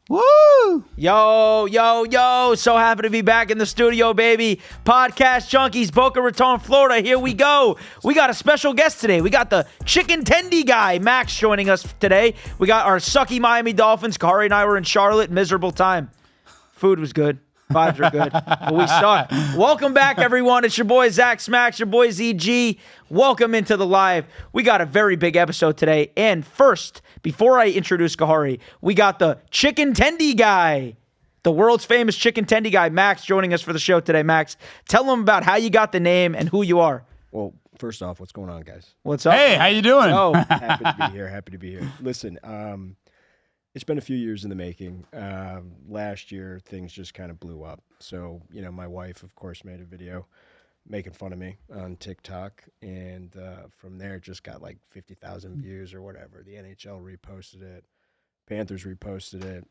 Woo! Yo. So happy to be back in the studio, baby. Podcast Junkies, Boca Raton, Florida. Here we go. We got a special guest today. We got the chicken tendy guy, Max, joining us today. We got our sucky Miami Dolphins. Kari and I were in Charlotte. Miserable time. Food was good. Vibes were good. But we suck. Welcome back, everyone. It's your boy, Zach Smackz, your boy, ZG. Welcome into the live. We got a very big episode today. And first, before I introduce Kahari, we got the chicken tendy guy, the world's famous chicken tendy guy, Max, joining us for the show today. Max, tell them about how you got the name and who you are. Well, first off, what's going on, guys? What's up? Hey, how you doing? Oh, Happy to be here. Listen, it's been a few years in the making. Last year, things just kind of blew up. So, my wife, of course, made a video making fun of me on TikTok. And from there, it just got like 50,000 views or whatever. The NHL reposted it. Panthers reposted it.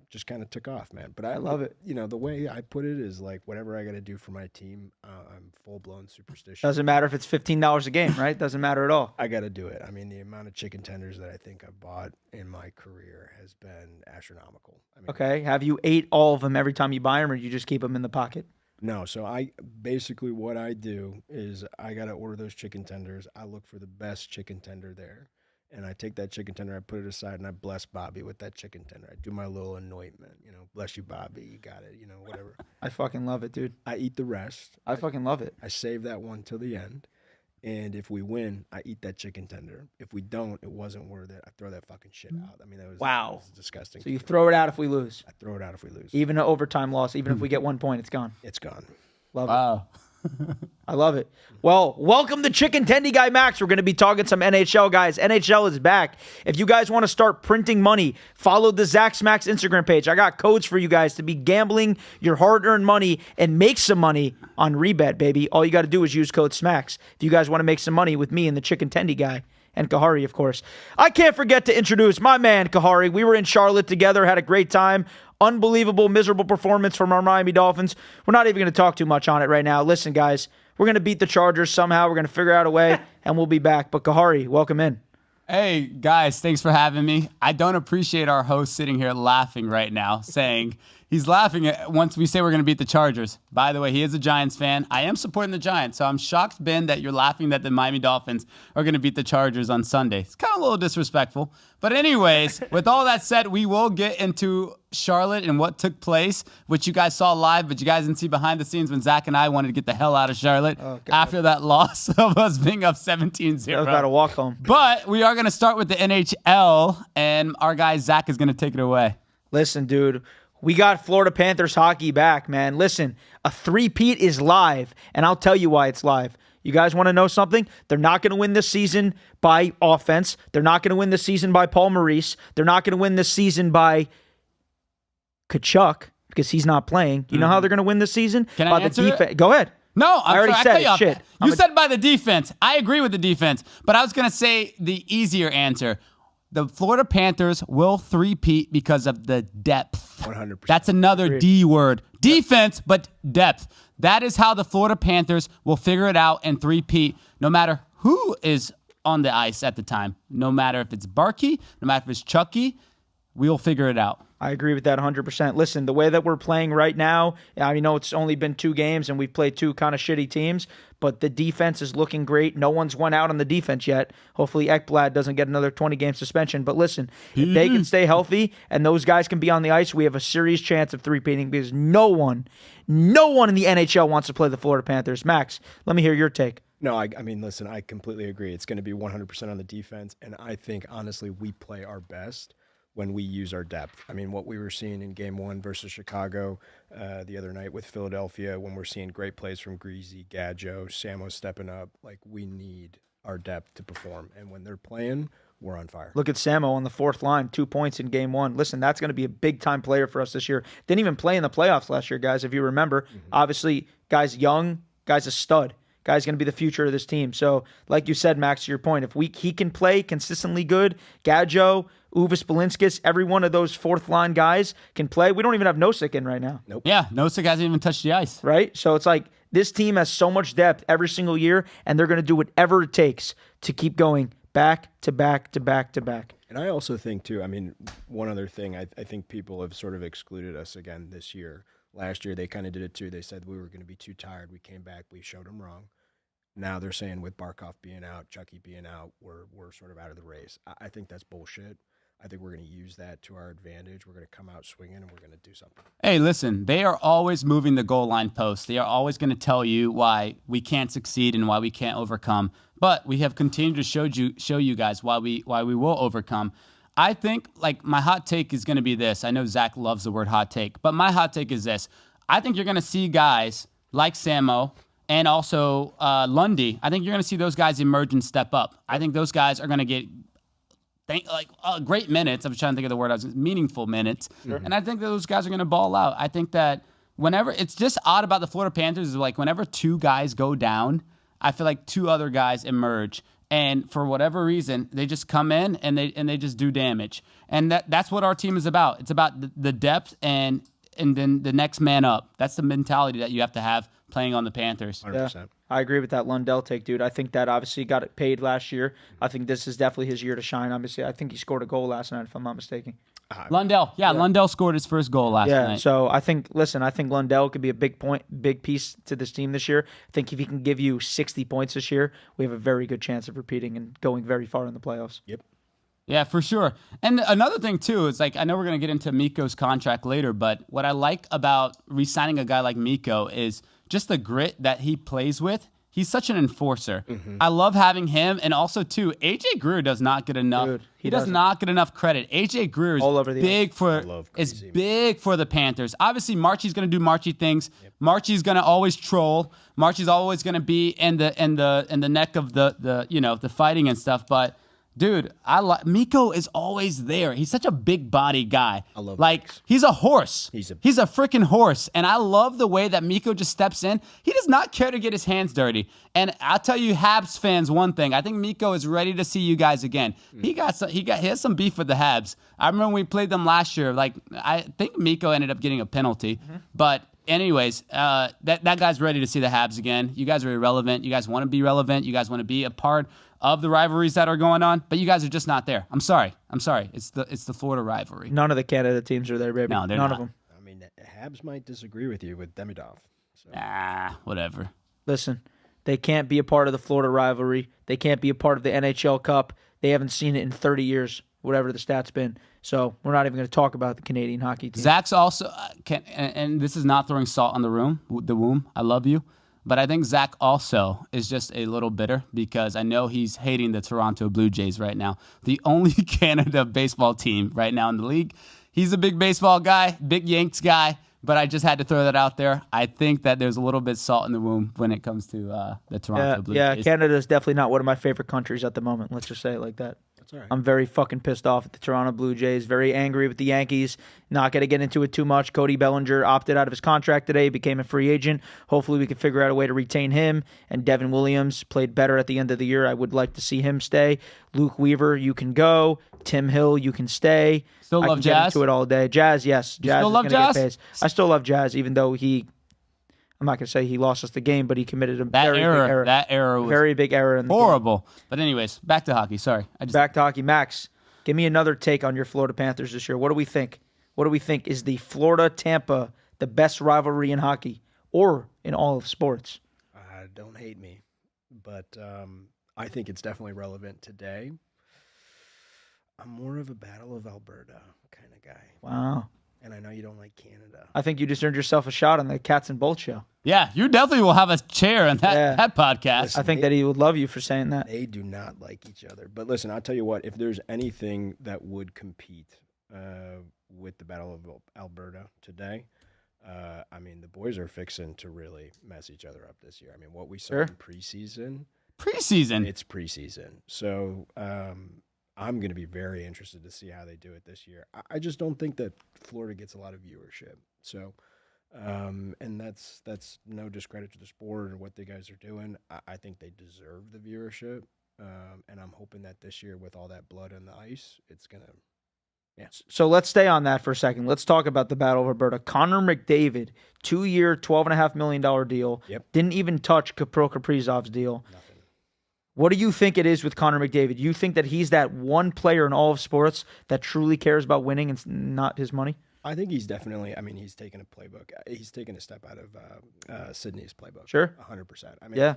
Just kind of took off, man. But I love it. The way I put it is like whatever I got to do for my team, I'm full-blown superstitious. doesn't matter if it's $15 a game, right? Doesn't matter at all. I got to do it. I mean, the amount of chicken tenders that I think I've bought in my career has been astronomical. Okay. Have you ate all of them every time you buy them, or you just keep them in the pocket? No. So basically what I do is I got to order those chicken tenders. I look for the best chicken tender there. And I take that chicken tender, I put it aside, and I bless Bobby with that chicken tender. I do my little anointment, bless you, Bobby, you got it, whatever. I fucking love it, dude. I eat the rest. I fucking love it. I save that one till the end. And if we win, I eat that chicken tender. If we don't, it wasn't worth it. I throw that fucking shit out. I mean, that was disgusting. So you throw it out if we lose? I throw it out if we lose. Even an overtime loss, even if we get 1 point, it's gone. It's gone. Love Wow. it. I love it. Well, welcome to Chicken Tendy Guy Max. We're going to be talking some NHL, guys. NHL is back. If you guys want to start printing money, follow the Zach Smackz Instagram page. I got codes for you guys to be gambling your hard-earned money and make some money on Rebet, baby. All you got to do is use code SMACKS if you guys want to make some money with me and the Chicken Tendy Guy. And Kahari, of course. I can't forget to introduce my man, Kahari. We were in Charlotte together, had a great time. Unbelievable, miserable performance from our Miami Dolphins. We're not even going to talk too much on it right now. Listen, guys, we're going to beat the Chargers somehow. We're going to figure out a way, and we'll be back. But Kahari, welcome in. Hey, guys, thanks for having me. I don't appreciate our host sitting here laughing right now, saying he's laughing at once we say we're going to beat the Chargers. By the way, he is a Giants fan. I am supporting the Giants, so I'm shocked, Ben, that you're laughing that the Miami Dolphins are going to beat the Chargers on Sunday. It's kind of a little disrespectful. But anyways, with all that said, we will get into Charlotte and what took place, which you guys saw live, but you guys didn't see behind the scenes when Zach and I wanted to get the hell out of Charlotte after that loss of us being up 17-0. That was about to walk home. But we are going to start with the NHL, and our guy Zach is going to take it away. Listen, dude, we got Florida Panthers hockey back, man. Listen, a three-peat is live, and I'll tell you why it's live. You guys want to know something? They're not going to win this season by offense. They're not going to win this season by Paul Maurice. They're not going to win this season by Kachuk because he's not playing. You know how they're going to win this season? Can by I the answer defense. it? Go ahead. No, I already said it. Shit. You said by the defense. I agree with the defense, but I was going to say the easier answer. The Florida Panthers will three-peat because of the depth. 100%. That's another D word. Defense, but depth. That is how the Florida Panthers will figure it out and three-peat no matter who is on the ice at the time. No matter if it's Barkey, no matter if it's Chucky, we'll figure it out. I agree with that 100%. Listen, the way that we're playing right now, I know it's only been 2 games and we've played 2 kind of shitty teams, but the defense is looking great. No one's went out on the defense yet. Hopefully Ekblad doesn't get another 20-game suspension. But listen, if they can stay healthy and those guys can be on the ice, we have a serious chance of three-peating because no one in the NHL wants to play the Florida Panthers. Max, let me hear your take. No, I mean, listen, I completely agree. It's going to be 100% on the defense, and I think, honestly, we play our best when we use our depth. I mean, what we were seeing in Game 1 versus Chicago the other night with Philadelphia, when we're seeing great plays from Greasy, Gadjo, Samo stepping up, like we need our depth to perform. And when they're playing, we're on fire. Look at Samo on the 4th line, 2 points in Game 1. Listen, that's going to be a big-time player for us this year. Didn't even play in the playoffs last year, guys, if you remember. Obviously, guy's young, guy's a stud. Guy's going to be the future of this team. So, like you said, Max, to your point, if he can play consistently good, Gadjo, Uvis Balinskis, every one of those 4th-line guys can play. We don't even have Nosek in right now. Nope. Yeah, Nosek hasn't even touched the ice. Right? So it's like this team has so much depth every single year, and they're going to do whatever it takes to keep going back to back to back to back. And I also think, too, I mean, one other thing, I think people have sort of excluded us again this year. Last year, they kind of did it, too. They said we were going to be too tired. We came back. We showed them wrong. Now they're saying with Barkov being out, Chucky being out, we're sort of out of the race. I think that's bullshit. I think we're going to use that to our advantage. We're going to come out swinging, and we're going to do something. Hey, listen, they are always moving the goal line post. They are always going to tell you why we can't succeed and why we can't overcome. But we have continued to show you guys why we will overcome. I think, like, my hot take is going to be this. I know Zach loves the word hot take, but my hot take is this. I think you're going to see guys like Samo and also Lundy. I think you're going to see those guys emerge and step up. I think those guys are going to get great minutes. I'm trying to think of the word. Meaningful minutes. Sure. And I think that those guys are going to ball out. I think that whenever it's just odd about the Florida Panthers is like whenever two guys go down, I feel like two other guys emerge. And for whatever reason, they just come in and they just do damage. And that's what our team is about. It's about the depth and then the next man up. That's the mentality that you have to have playing on the Panthers. 100%. Yeah, I agree with that Lundell take, dude. I think that obviously got it paid last year. I think this is definitely his year to shine. Obviously, I think he scored a goal last night, if I'm not mistaken. Lundell, Lundell scored his first goal last night. Yeah, so I think Lundell could be a big piece to this team this year. I think if he can give you 60 points this year, we have a very good chance of repeating and going very far in the playoffs. Yep. Yeah, for sure. And another thing, too, is like I know we're going to get into Mikko's contract later, but what I like about re-signing a guy like Mikko is just the grit that he plays with. He's such an enforcer. Mm-hmm. I love having him. And also, too, AJ Greer does not get enough. Dude, he does not get enough credit. AJ Greer is big for the Panthers. Obviously, Marchie's going to do Marchie things. Yep. Marchie's going to always troll. Marchie's always going to be in the neck of the fighting and stuff. But dude, Mikko is always there. He's such a big body guy. I love he's a horse. He's a freaking horse. And I love the way that Mikko just steps in. He does not care to get his hands dirty. And I'll tell you Habs fans one thing. I think Mikko is ready to see you guys again. He has some beef with the Habs. I remember when we played them last year. Like I think Mikko ended up getting a penalty. Mm-hmm. But anyways, that guy's ready to see the Habs again. You guys are irrelevant. You guys want to be relevant. You guys want to be a part of the rivalries that are going on, but you guys are just not there. I'm sorry. It's the Florida rivalry. None of the Canada teams are there, baby. No, they're None not. of them. I mean, Habs might disagree with you with Demidov. So. Whatever. Listen, they can't be a part of the Florida rivalry. They can't be a part of the NHL Cup. They haven't seen it in 30 years, whatever the stats been. So we're not even going to talk about the Canadian hockey team. Zach's also, and this is not throwing salt on the womb. I love you. But I think Zach also is just a little bitter because I know he's hating the Toronto Blue Jays right now, the only Canada baseball team right now in the league. He's a big baseball guy, big Yanks guy, but I just had to throw that out there. I think that there's a little bit salt in the wound when it comes to the Toronto Blue Jays. Yeah, Canada is definitely not one of my favorite countries at the moment. Let's just say it like that. That's all right. I'm very fucking pissed off at the Toronto Blue Jays. Very angry with the Yankees. Not going to get into it too much. Cody Bellinger opted out of his contract today, became a free agent. Hopefully we can figure out a way to retain him. And Devin Williams played better at the end of the year. I would like to see him stay. Luke Weaver, you can go. Tim Hill, you can stay. Still love Jazz? I can get into it all day. Jazz, yes. Jazz still love Jazz? I still love Jazz, even though I'm not going to say he lost us the game, but he committed a very big error. That error was very big error in the horrible. Game. But anyways, back to hockey. Sorry. Back to hockey. Max, give me another take on your Florida Panthers this year. What do we think? What do we think? Is the Florida-Tampa the best rivalry in hockey or in all of sports? Don't hate me, but I think it's definitely relevant today. I'm more of a Battle of Alberta kind of guy. Wow. And I know you don't like Canada. I think you just earned yourself a shot on the Cats and Bolts show. Yeah, you definitely will have a chair in that podcast. Listen, I think that he would love you for saying that. They do not like each other. But listen, I'll tell you what, if there's anything that would compete with the Battle of Alberta today, I mean, the boys are fixing to really mess each other up this year. I mean, what we saw in preseason. It's preseason. So I'm going to be very interested to see how they do it this year. I just don't think that Florida gets a lot of viewership. So, and that's no discredit to the sport or what the guys are doing. I think they deserve the viewership. And I'm hoping that this year, with all that blood on the ice, it's going to, yeah. So let's stay on that for a second. Let's talk about the Battle of Alberta. Connor McDavid, 2-year, $12.5 million deal. Yep. Didn't even touch Kaprizov's deal. Nothing. What do you think it is with Connor McDavid? You think that he's that one player in all of sports that truly cares about winning and not his money? I think he's definitely. I mean, he's taken a playbook. He's taken a step out of Sydney's playbook. Sure, 100%. I mean, yeah.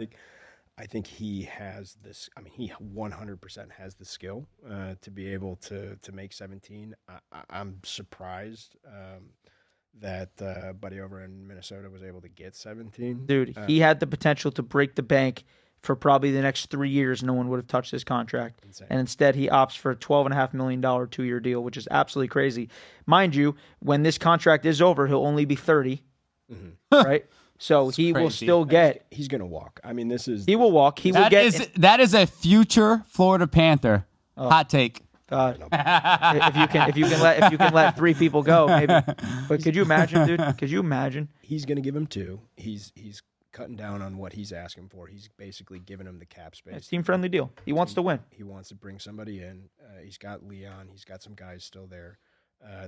I think he has this. I mean, he 100% has the skill to be able to make 17. I'm surprised that buddy over in Minnesota was able to get 17. Dude, he had the potential to break the bank for probably the next 3 years. No one would have touched his contract. Insane. And instead, he opts for a $12.5 million 2-year deal, which is absolutely crazy. Mind you, when this contract is over, he'll only be 30, right? So he will still get. He's going to walk. I mean, this is. He will walk. He will get. That is a future Florida Panther. Hot take. God, if you can let 3 people go, maybe. But could you imagine, dude? Could you imagine? He's going to give him 2. He's cutting down on what he's asking for. He's basically giving him the cap space. It's a team-friendly deal. He wants to win. He wants to bring somebody in. He's got Leon. He's got some guys still there.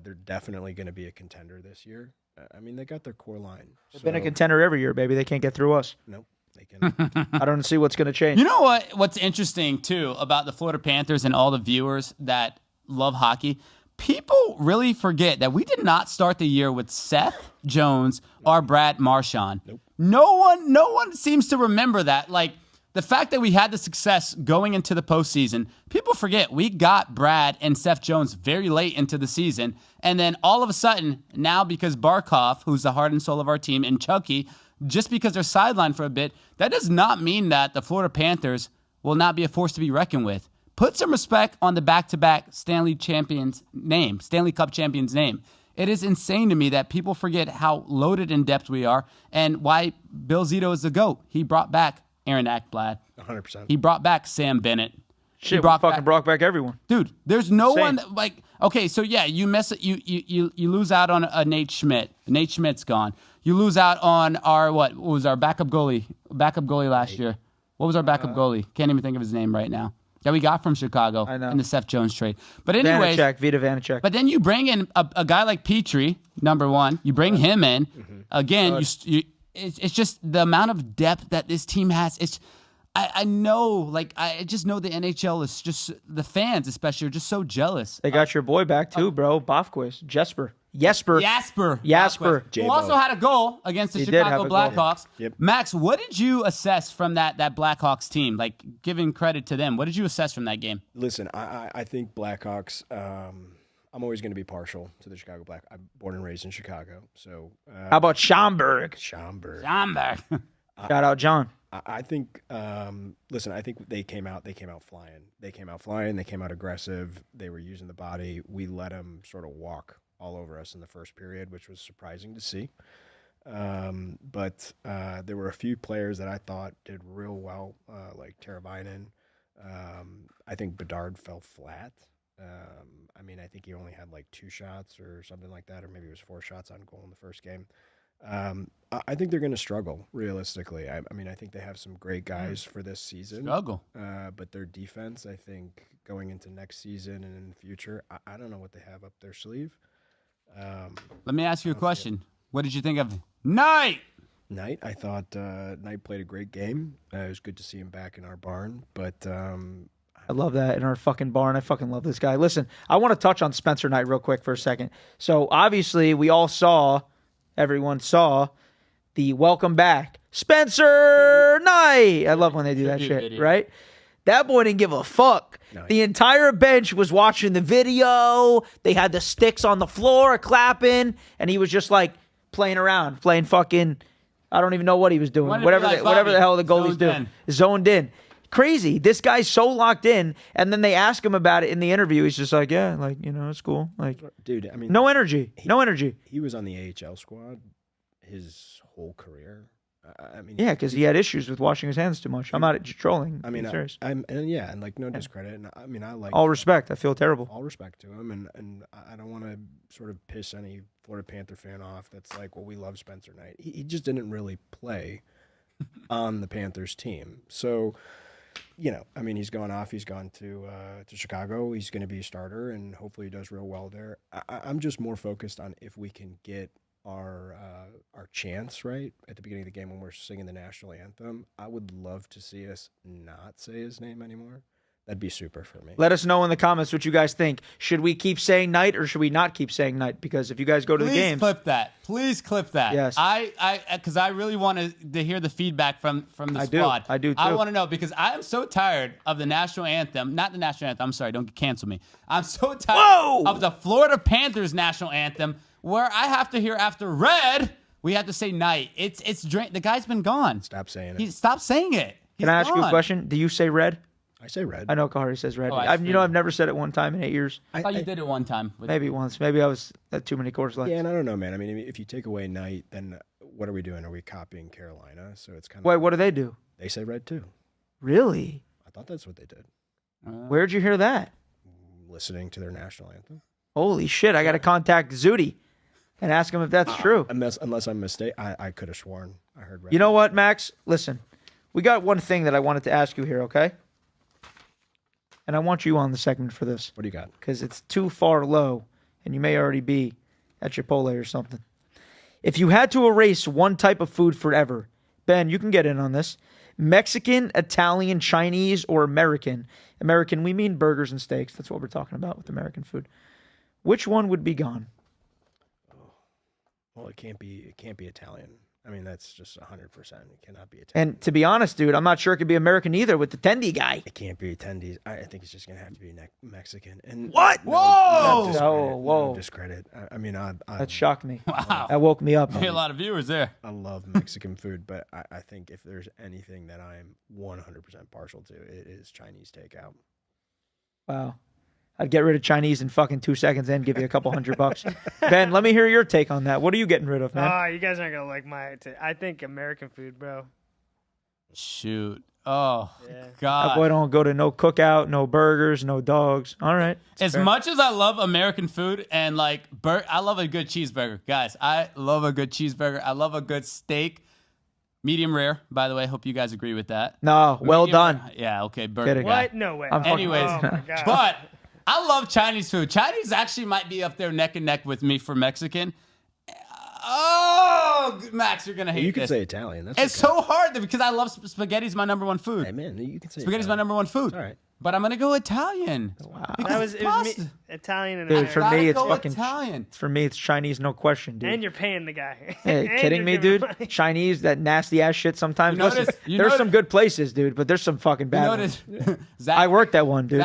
They're definitely going to be a contender this year. I mean, they got their core line. They've been a contender every year, baby. They can't get through us. Nope, they can. I don't see what's going to change. You know what's interesting, too, about the Florida Panthers and all the viewers that love hockey? People really forget that we did not start the year with Seth Jones or Brad Marchand. Nope. No one seems to remember that. Like, the fact that we had the success going into the postseason, people forget we got Brad and Seth Jones very late into the season. And then all of a sudden, now because Barkov, who's the heart and soul of our team, and Chucky, just because they're sidelined for a bit, that does not mean that the Florida Panthers will not be a force to be reckoned with. Put some respect on the back-to-back Stanley Cup champions' name. It is insane to me that people forget how loaded in depth we are and why Bill Zito is the GOAT. He brought back Aaron Ekblad. 100%. He brought back Sam Bennett. Shit, brought back everyone. Dude, there's no one like. Okay, so yeah, you lose out on a Nate Schmidt. Nate Schmidt's gone. You lose out on our what was our backup goalie last year. What was our backup goalie? Can't even think of his name right now. That we got from Chicago in the Seth Jones trade. But anyway, Vita Vanacek. But then you bring in a guy like Petrie, number one. You bring him in again. It's just the amount of depth that this team has. I know, I just know the NHL is just the fans, especially, are just so jealous. They got your boy back too, bro. Bofquist, Jesper. Who also had a goal against the Chicago Blackhawks. Yep. Max, what did you assess from that Blackhawks team? Like, giving credit to them, what did you assess from that game? Listen, I think Blackhawks. I'm always going to be partial to the Chicago Blackhawks. I'm born and raised in Chicago, so. How about Schaumburg? Schaumburg. Shout out, John. I think. Listen, I think they came out flying. They came out aggressive. They were using the body. We let them sort of walk all over us in the first period, which was surprising to see. But there were a few players that I thought did real well, like Teravainen. I think Bedard fell flat. I mean, I think he only had like 2 shots or something like that, or maybe it was 4 shots on goal in the first game. I think they're going to struggle, realistically. I mean, I think they have some great guys for this season. But their defense, I think, going into next season and in the future, I don't know what they have up their sleeve. Let me ask you a question. What did you think of Knight? I thought Knight played a great game. It was good to see him back in our barn, but I love that, in our fucking barn. I fucking love this guy. Listen, I want to touch on Spencer Knight real quick for a second. So obviously everyone saw the welcome back Spencer Knight. I love when they do that shit, video. Right? That boy didn't give a fuck. No, the entire bench was watching the video. They had the sticks on the floor clapping, and he was just like playing around, playing fucking, I don't even know what he was doing. Whatever the hell the goalie's doing. Zoned in. Crazy. This guy's so locked in, and then they ask him about it in the interview. He's just like, yeah, like, it's cool. Like, dude, I mean, no energy. He was on the AHL squad his whole career. I mean, yeah, because he had issues with washing his hands too much. I'm not trolling. I mean, I'm serious. and like no discredit. And I mean, I like all respect. I feel terrible. All respect to him, and I don't want to sort of piss any Florida Panther fan off. That's like, well, we love Spencer Knight. He just didn't really play on the Panthers team. So, I mean, he's gone off. He's gone to Chicago. He's going to be a starter, and hopefully he does real well there. I'm just more focused on if we can get our chance, right, at the beginning of the game when we're singing the national anthem, I would love to see us not say his name anymore. That'd be super for me. Let us know in the comments what you guys think. Should we keep saying Knight or should we not keep saying Knight? Because if you guys go to the games, Please clip that. Yes. Because I really want to hear the feedback from the squad. I do too. I want to know because I am so tired of the national anthem. Not the national anthem. I'm sorry. Don't cancel me. I'm so tired of the Florida Panthers national anthem where I have to hear after red, we have to say Knight. It's the guy's been gone. Stop saying it. Stop saying it. Can I ask you a question? Do you say red? I say red. I know Kahari says red. Oh, I've never said it one time in 8 years. I thought you did it one time. Maybe once. Maybe I was at too many course lights. Yeah, and I don't know, man. I mean, if you take away Knight, then what are we doing? Are we copying Carolina? So it's kind of. Wait, what do they do? They say red too. Really? I thought that's what they did. Where'd you hear that? Listening to their national anthem. Holy shit! I got to contact Zudi and ask him if that's true. Unless I'm mistaken, I could have sworn I heard red. You know what, Max? Listen, we got one thing that I wanted to ask you here, okay? And I want you on the segment for this. What do you got? Because it's too far low, and you may already be at Chipotle or something. If you had to erase one type of food forever, Ben, you can get in on this. Mexican, Italian, Chinese, or American. American, we mean burgers and steaks. That's what we're talking about with American food. Which one would be gone? Well, it can't be Italian. I mean, that's just 100%. It cannot be Italian. And to be honest, dude, I'm not sure it could be American either with the Tendi guy. It can't be Tendies. I think it's just gonna have to be Mexican. And what? No discredit. I mean, that shocked me. Wow. That woke me up. A lot of viewers there. I love Mexican food, but I think if there's anything that I'm 100% partial to, it is Chinese takeout. Wow. I'd get rid of Chinese in fucking 2 seconds and give you a couple $100. Ben, let me hear your take on that. What are you getting rid of, man? Oh, you guys aren't going to like my take. I think American food, bro. Shoot. Oh, Yeah. God. That boy don't go to no cookout, no burgers, no dogs. All right. As much as I love American food and like, I love a good cheeseburger. Guys, I love a good cheeseburger. I love a good steak. Medium rare, by the way. Hope you guys agree with that. No, well done. Yeah, okay. Burger Kidding. guy. What? No way. Anyways, oh my God. but I love Chinese food. Chinese actually might be up there neck and neck with me for Mexican. Oh, Max, you're going to hate this. You can say Italian. That's It's so hard because I love spaghetti's my number one food. Hey, man, you can say Spaghetti's Italian. my number one food. All right. But I'm going to go Italian. Wow. That was, it's it was me, pasta. Italian and Dude, American. for me, it's Gotta go fucking Italian. For me, it's Chinese, no question, dude. And you're paying the guy. Hey, And kidding you're me, giving dude? money. Chinese, that nasty ass shit sometimes. You Listen, notice- you there's notice- some good places, dude, but there's some fucking bad Notice, ones. Zach, I worked at one, dude.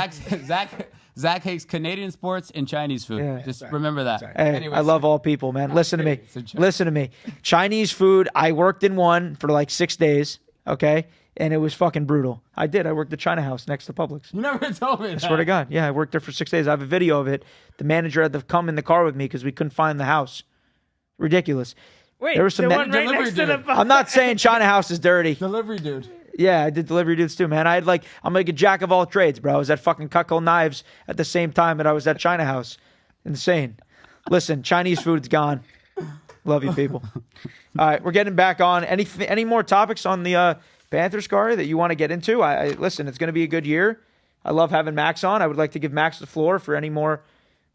Zach hates Canadian sports and Chinese food. Yeah. Just remember that. Sorry. Hey, Anyways, I love all people, man. Listen to me. It's a joke. Listen to me. Chinese food, I worked in one for like 6 days, okay? And it was fucking brutal. I did. I worked at China House next to Publix. You never told me that. I swear to God. Yeah, I worked there for 6 days. I have a video of it. The manager had to come in the car with me because we couldn't find the house. Ridiculous. Wait, There was some the ma- one right delivery next to the dude. I'm not saying China House is dirty. Delivery dude. Yeah, I did delivery dudes too, man. I'm like a jack of all trades, bro. I was at fucking Cutco Knives at the same time that I was at China House. Insane. Listen, Chinese food's gone. Love you, people. All right, we're getting back on. Any more topics on the Panthers, Kari, that you want to get into? I listen, it's going to be a good year. I love having Max on. I would like to give Max the floor for any more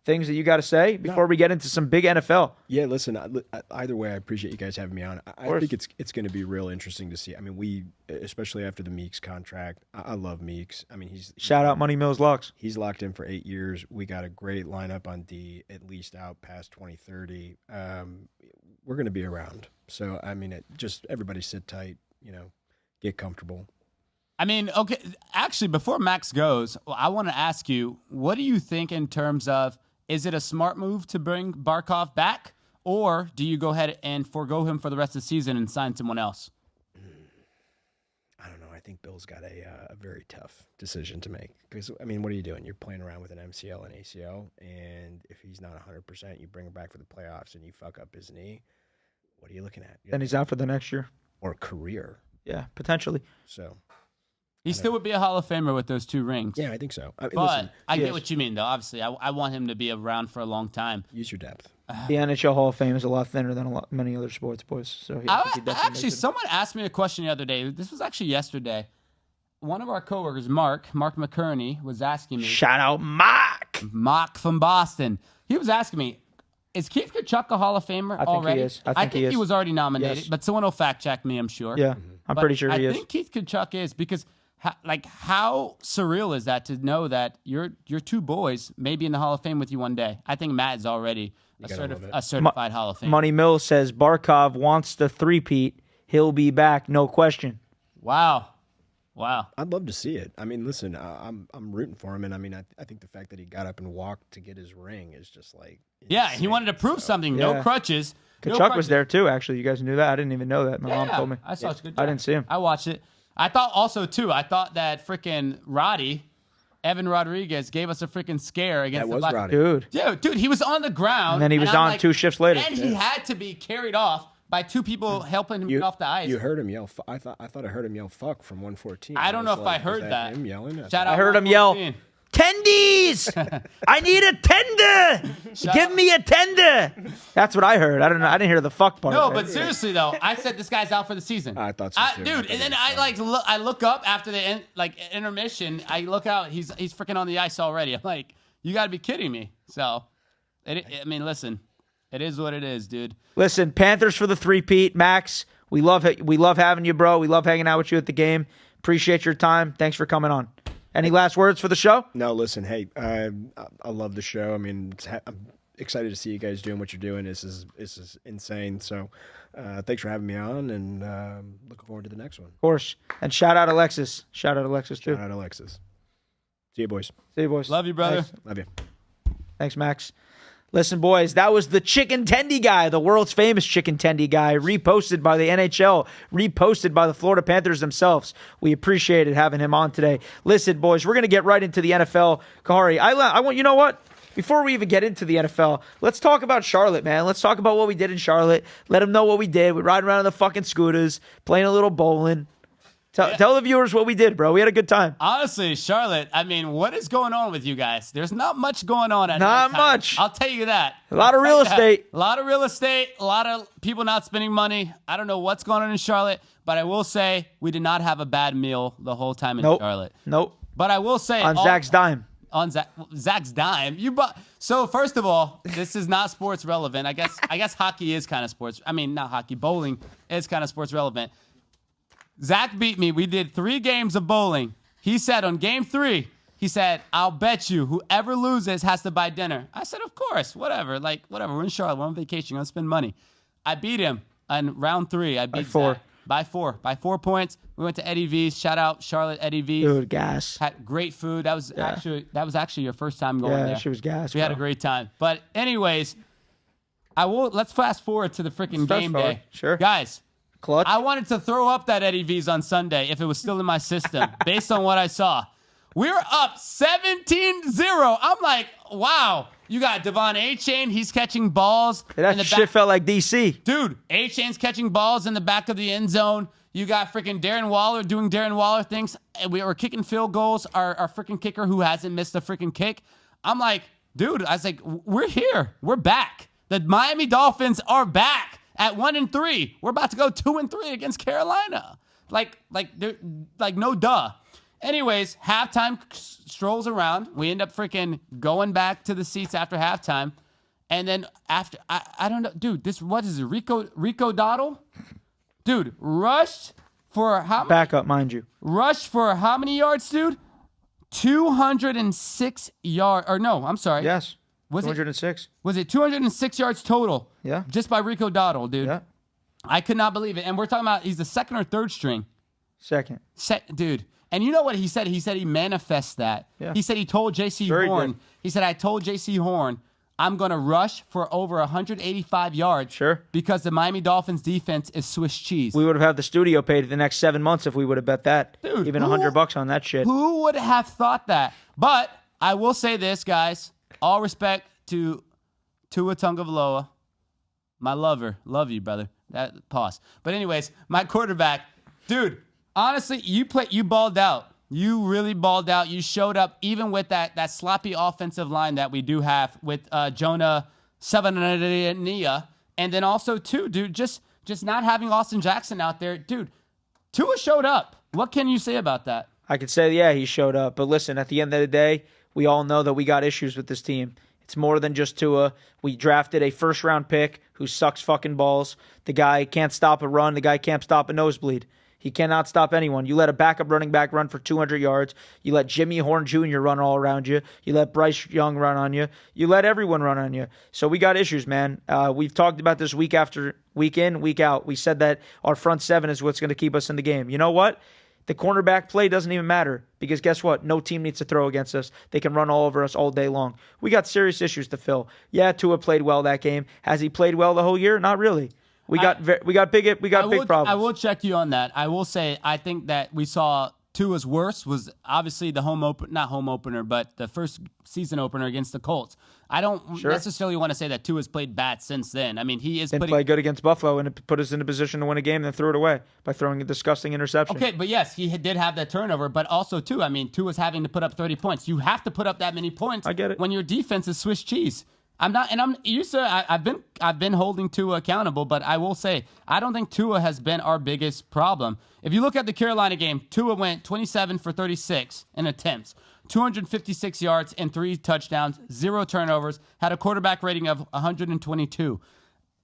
things that you got to say before we get into some big NFL. Yeah, listen. Either way, I appreciate you guys having me on. I think it's going to be real interesting to see. I mean, especially after the Meeks contract. I love Meeks. I mean, Shout out Money Mills Locks. He's locked in for 8 years. We got a great lineup on D, at least out past 2030. We're going to be around. So I mean, everybody sit tight. Get comfortable. I mean, okay. Actually, before Max goes, I want to ask you, what do you think in terms of, is it a smart move to bring Barkov back, or do you go ahead and forego him for the rest of the season and sign someone else? I don't know. I think Bill's got a very tough decision to make. Because, I mean, what are you doing? You're playing around with an MCL and ACL, and if he's not 100%, you bring him back for the playoffs and you fuck up his knee, what are you looking at? Then he's out for the next year. Or career. Yeah, potentially. So, He still would be a Hall of Famer with those 2 rings. yeah, I think so. I mean, But listen, I yes. get what you mean, though. Obviously, I want him to be around for a long time. use your depth. The NHL Hall of Fame is a lot thinner than many other sports, boys. So yeah, I think he definitely Actually, makes it. someone asked me a question the other day. This was actually yesterday. One of our coworkers, Mark McCurney, was asking me. Shout out Mark. Mark from Boston. He was asking me, Is Keith Kachuk a Hall of Famer think already? he is. I think he was already nominated, Yes. but someone will fact check me, I'm sure. Yeah, I'm But pretty sure he I is. think Keith Kachuk is because, how surreal is that to know that your two boys may be in the Hall of Fame with you one day? I think Matt is already a certified Hall of Fame. Money Mills says Barkov wants the three-peat. He'll be back, no question. Wow. I'd love to see it. I mean, listen, I'm rooting for him, and I mean, I think the fact that he got up and walked to get his ring is just like Yeah, he insane. wanted to prove something. No Yeah. crutches. Kachuk was there too, actually. You guys knew that? I didn't even know that. My mom told me. I saw it. I didn't see him. I watched it. I thought also, too, that freaking Evan Rodriguez, gave us a freaking scare against That was the Black. Roddy. Dude, he was on the ground. And then he was I'm on like, 2 shifts later. And he had to be carried off by 2 people helping him get off the ice. You heard him yell. I thought I heard him yell "fuck" from 114. I don't know was if I like, heard was that. Him yelling. Shout I out heard him yell, 114. "Tendies! I need a tender! Give me a tender!" That's what I heard. I don't know. I didn't hear the fuck part. No, of it. but seriously though, I said this guy's out for the season. I thought so too. Dude. And then I look up after the intermission. I look out. He's freaking on the ice already. I'm like, you got to be kidding me. So, I mean, listen, it is what it is, dude. Listen, Panthers for the three-peat. Max, we love having you, bro. We love hanging out with you at the game. Appreciate your time. Thanks for coming on. Any last words for the show? No, listen. Hey, I love the show. I mean, I'm excited to see you guys doing what you're doing. This is insane. So, thanks for having me on, and looking forward to the next one. Of course. And shout out Alexis. Shout out Alexis, too. Shout out Alexis. See you, boys. See you, boys. Love you, brother. Thanks. Love you. Thanks, Max. Listen, boys, that was the Chicken Tendy guy, the world's famous Chicken Tendy guy, reposted by the NHL, reposted by the Florida Panthers themselves. We appreciated having him on today. Listen, boys, we're going to get right into the NFL. Kahari, I want, you know what? Before we even get into the NFL, let's talk about Charlotte, man. Let's talk about what we did in Charlotte. Let them know what we did. We ride around on the fucking scooters, playing a little bowling. Tell the viewers what we did, bro. We had a good time. Honestly, Charlotte, I mean, what is going on with you guys? There's not much going on at Not nighttime. much. I'll tell you that. A lot of real estate. A lot of real estate. A lot of people not spending money. I don't know what's going on in Charlotte, but I will say we did not have a bad meal the whole time in Charlotte. Nope. But I will say On Zach's dime. On Zach's dime. So first of all, this is not sports relevant. I guess hockey is kind of sports. I mean, not hockey. Bowling is kind of sports relevant. Zach beat me. We did 3 games of bowling. He said on game 3, he said, "I'll bet you whoever loses has to buy dinner." I said, "Of course, whatever. Like, whatever. We're in Charlotte. We're on vacation. You're going to spend money." I beat him on round 3. I beat Zach by 4 points. We went to Eddie V's. Shout out Charlotte Eddie V's. Dude, gas. Had great food. That was actually your first time going there. Yeah, she was gas. We had a great time. But anyways, let's fast forward to the freaking game day. Sure. Guys, Clutch. I wanted to throw up that Eddie V's on Sunday if it was still in my system based on what I saw. We were up 17-0. I'm like, wow. You got Devon A-Chain. He's catching balls. That shit felt like DC. Dude, A-Chain's catching balls in the back of the end zone. You got freaking Darren Waller doing Darren Waller things. And we were kicking field goals. Our freaking kicker who hasn't missed a freaking kick. I'm like, dude, I was like, we're here. We're back. The Miami Dolphins are back at 1-3. We're about to go 2-3 against Carolina. Like no duh. Anyways, halftime strolls around. We end up freaking going back to the seats after halftime. And then after, I don't know, dude, what is it, Rico Dottle? Dude, rushed for how many? Back up, mind you. Rushed for how many yards, dude? 206 yards. Or no, I'm sorry. Yes. Was 206. Was it 206 yards total? Yeah. Just by Rico Dottle, dude. Yeah. I could not believe it. And we're talking about he's the second or third string. Second. Dude. And you know what he said? He said he manifests that. Yeah. He said he told J.C. Horn. Good. He said, I told J.C. Horn, I'm going to rush for over 185 yards. Sure. Because the Miami Dolphins defense is Swiss cheese. We would have had the studio paid the next 7 months if we would have bet that. Dude, even $100 on that shit. Who would have thought that? But I will say this, guys. All respect to Tua Tagovailoa, my lover. Love you, brother. Pause. But anyways, my quarterback. Dude, honestly, you balled out. You really balled out. You showed up even with that sloppy offensive line that we do have with Jonah Savania. And then also, too, dude, just not having Austin Jackson out there. Dude, Tua showed up. What can you say about that? I could say, yeah, he showed up. But listen, at the end of the day, we all know that we got issues with this team. It's more than just Tua. We drafted a first-round pick who sucks fucking balls. The guy can't stop a run. The guy can't stop a nosebleed. He cannot stop anyone. You let a backup running back run for 200 yards. You let Jimmy Horn Jr. run all around you. You let Bryce Young run on you. You let everyone run on you. So we got issues, man. We've talked about this week after week in, week out. We said that our front seven is what's going to keep us in the game. You know what? The cornerback play doesn't even matter because guess what? No team needs to throw against us. They can run all over us all day long. We got serious issues to fill. Yeah, Tua played well that game. Has he played well the whole year? Not really. We got big problems. I will check you on that. I will say I think that we saw Tua's worst was obviously the not home opener, but the first season opener against the Colts. I don't necessarily want to say that Tua's played bad since then. I mean, he is play good against Buffalo and it put us in a position to win a game and then threw it away by throwing a disgusting interception. Okay, but yes, he did have that turnover, but also too, I mean, Tua's having to put up 30 points. You have to put up that many points. I get it. When your defense is Swiss cheese. I've been holding Tua accountable, but I will say I don't think Tua has been our biggest problem. If you look at the Carolina game, Tua went 27 for 36 in attempts, 256 yards and 3 touchdowns, 0 turnovers, had a quarterback rating of 122.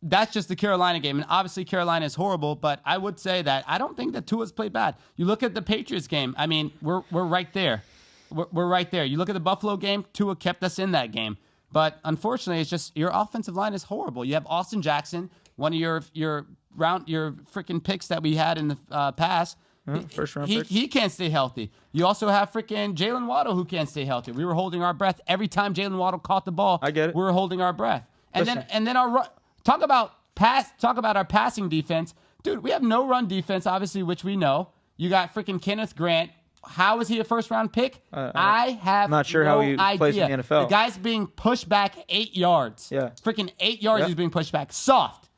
That's just the Carolina game, and obviously Carolina is horrible, but I would say that I don't think that Tua's played bad. You look at the Patriots game, I mean, we're right there. We're right there. You look at the Buffalo game, Tua kept us in that game. But unfortunately, it's just your offensive line is horrible. You have Austin Jackson, one of your freaking picks that we had in the past. First round pick. He can't stay healthy. You also have freaking Jalen Waddle who can't stay healthy. We were holding our breath every time Jalen Waddle caught the ball. I get it. We were holding our breath. And then our talk about our passing defense, dude. We have no run defense, obviously, which we know. You got freaking Kenneth Grant. How is he a first-round pick? I have not sure no how he idea. plays in the NFL. The guy's being pushed back 8 yards. Yeah. Freaking 8 yards he's being pushed back. Soft.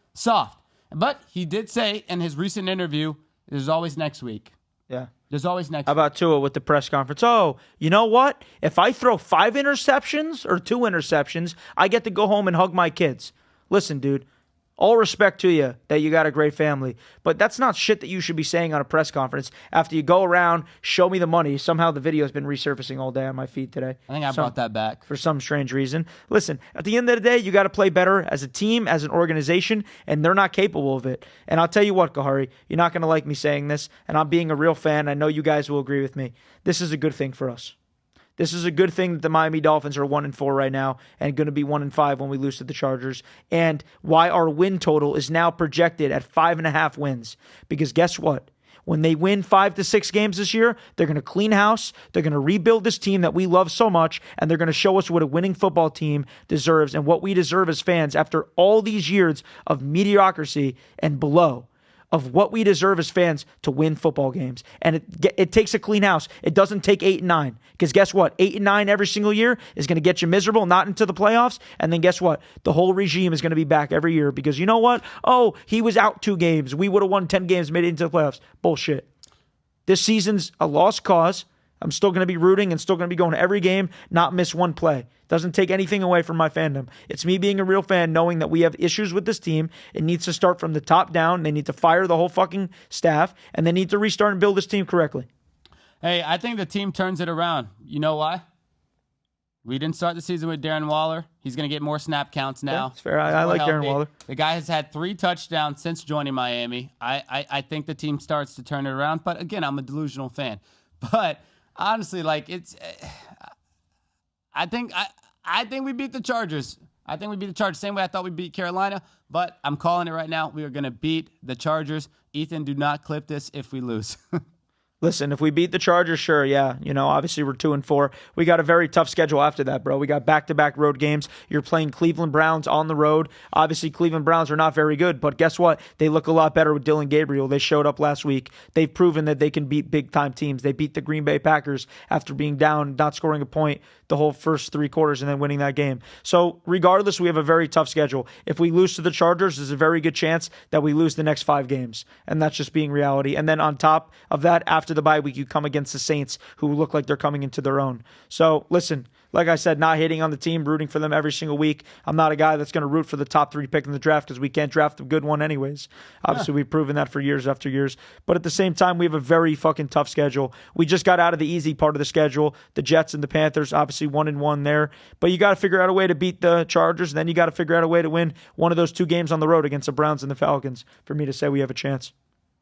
But he did say in his recent interview, there's always next week. Yeah. There's always next How about Tua with the press conference? Oh, you know what? If I throw 5 interceptions or 2 interceptions, I get to go home and hug my kids. Listen, dude. All respect to you that you got a great family, but that's not shit that you should be saying on a press conference after you go around, show me the money. Somehow the video has been resurfacing all day on my feed today. I think I brought that back. For some strange reason. Listen, at the end of the day, you got to play better as a team, as an organization, and they're not capable of it. And I'll tell you what, Kahari, you're not going to like me saying this, and I'm being a real fan. I know you guys will agree with me. This is a good thing for us. This is a good thing that the Miami Dolphins are 1-4 right now and going to be 1-5 when we lose to the Chargers. And why our win total is now projected at 5.5 wins. Because guess what? When they win 5 to 6 games this year, they're going to clean house. They're going to rebuild this team that we love so much. And they're going to show us what a winning football team deserves and what we deserve as fans after all these years of mediocrity and below. Of what we deserve as fans to win football games. And it takes a clean house. It doesn't take 8 and 9. Because guess what? 8 and 9 every single year is going to get you miserable, not into the playoffs. And then guess what? The whole regime is going to be back every year. Because you know what? Oh, he was out 2 games. We would have won 10 games, made it into the playoffs. Bullshit. This season's a lost cause. I'm still going to be rooting and still going to be going to every game, not miss one play. Doesn't take anything away from my fandom. It's me being a real fan, knowing that we have issues with this team. It needs to start from the top down. They need to fire the whole fucking staff, and they need to restart and build this team correctly. Hey, I think the team turns it around. You know why? We didn't start the season with Darren Waller. He's going to get more snap counts now. Yeah, that's fair. I like Darren Waller. The guy has had 3 touchdowns since joining Miami. I think the team starts to turn it around. But again, I'm a delusional fan. But honestly, like I think we beat the Chargers. I think we beat the Chargers. Same way I thought we beat Carolina. But I'm calling it right now. We are going to beat the Chargers. Ethan, do not clip this if we lose. Listen, if we beat the Chargers, sure, yeah. You know, obviously we're 2-4. We got a very tough schedule after that, bro. We got back-to-back road games. You're playing Cleveland Browns on the road. Obviously, Cleveland Browns are not very good, but guess what? They look a lot better with Dylan Gabriel. They showed up last week. They've proven that they can beat big-time teams. They beat the Green Bay Packers after being down, not scoring a point the whole first 3 quarters and then winning that game. So regardless, we have a very tough schedule. If we lose to the Chargers, there's a very good chance that we lose the next 5 games. And that's just being reality. And then on top of that, after the bye week, you come against the Saints, who look like they're coming into their own. So listen, like I said, not hating on the team, rooting for them every single week. I'm not a guy that's going to root for the top 3 pick in the draft because we can't draft a good one anyways. Obviously, we've proven that for years after years. But at the same time, we have a very fucking tough schedule. We just got out of the easy part of the schedule. The Jets and the Panthers, obviously 1-1 there. But you got to figure out a way to beat the Chargers, and then you got to figure out a way to win one of those 2 games on the road against the Browns and the Falcons for me to say we have a chance.